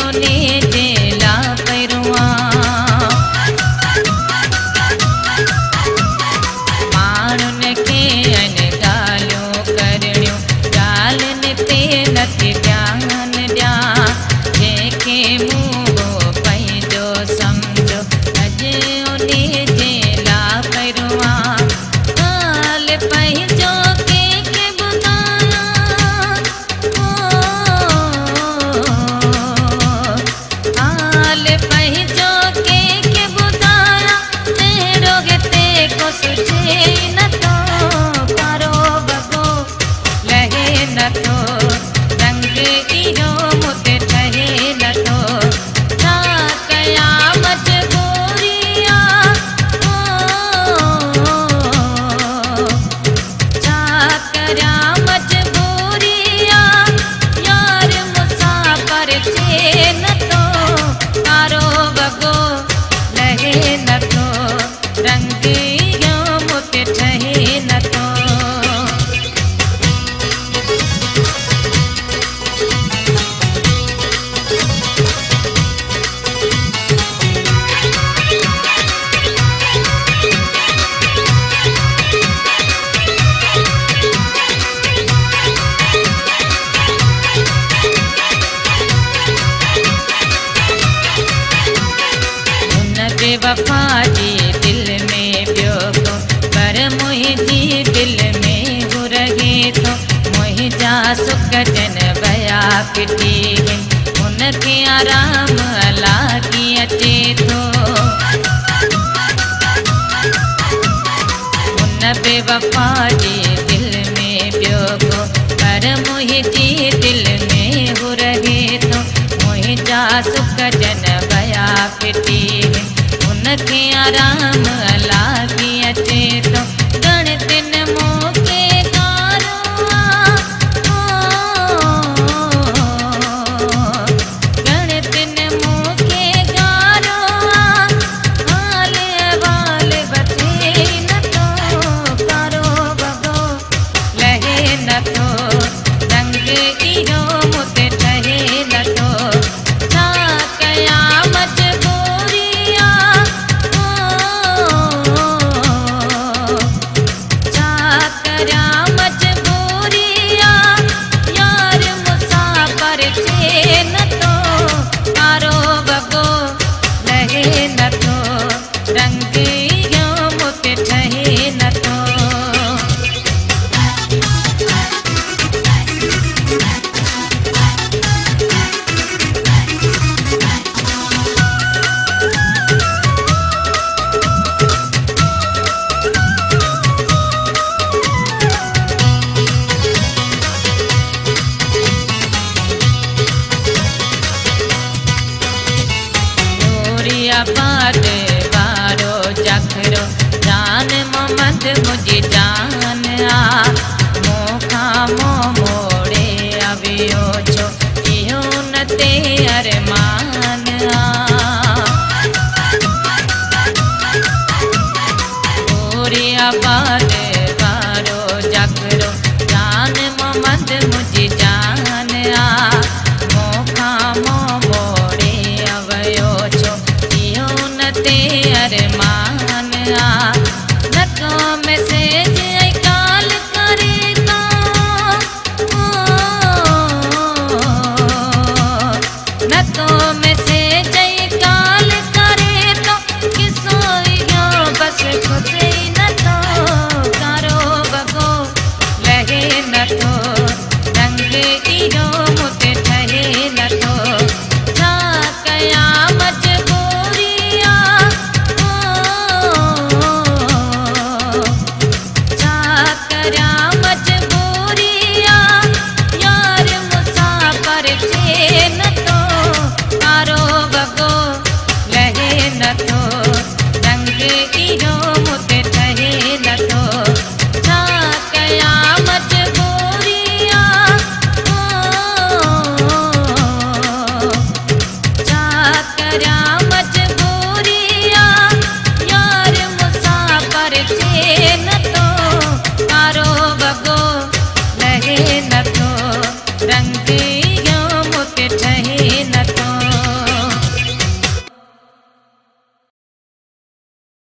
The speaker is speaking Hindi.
उन्हें जेला करुआ माण्हुन खे अन ॻाल्हियूं करणियूं ॻाल्हियुनि ते नथी ध्यानु ॾियां जंहिंखे मूं पंहिंजो सम्झो अॼु उन्हें जेला करुआ ॻाल्हि पंहिंजो कंहिंखे ॿुधायां हाल पंहिंजो कंहिंखे ॿुधायां अहिड़ो हिते को सुझे नथो कारो वॻो लहे नथो रंग इहो मूं ते ठहे नथो छा कयां मजबूरी छा करियां मजबूरी यार मूंसां परिचे नथो कारो वॻो लहे नथो रंग इहो मूं ते ठहे नथो बेवफा जी दिल में पियो को पर मुंहिंजी दिल में हू रहे थो मुंहिंजा सुख जन वया फिटी उनखे आराम अला कीअं अचे थो उन बेवफा जी दिल में पियो को पर मुंहिंजी दिल में हू रहे थो मुंहिंजा सुख जन वया फिटी उनखे आराम अला कीअं अचे थो गणतिन मूंखे गणतिन मूंखे गारो हाल अहवाल वठे नथो कारो वॻो लहे नथो रंग इहो मूं ते ठहे नथो छा कयां मजबूरी छा करियां मजबूरी यार मूंसां परिचे नथो कारो वॻो लहे नथो रंग इहो मूं ते ठहे नथो आबाद वारो जखरो जान मोहम्मद मुझी जान मूंखां मुंहुं मोड़े अवियो छो इहो न ते अरमान पूरी आबाद वारो जखरो जान मोहम्मद मुझी जान मूंखां मुंहुं मोड़े अवियो छो ते अरमान नथो मैसेज ऐं कॉल करे थो नथो मैसेज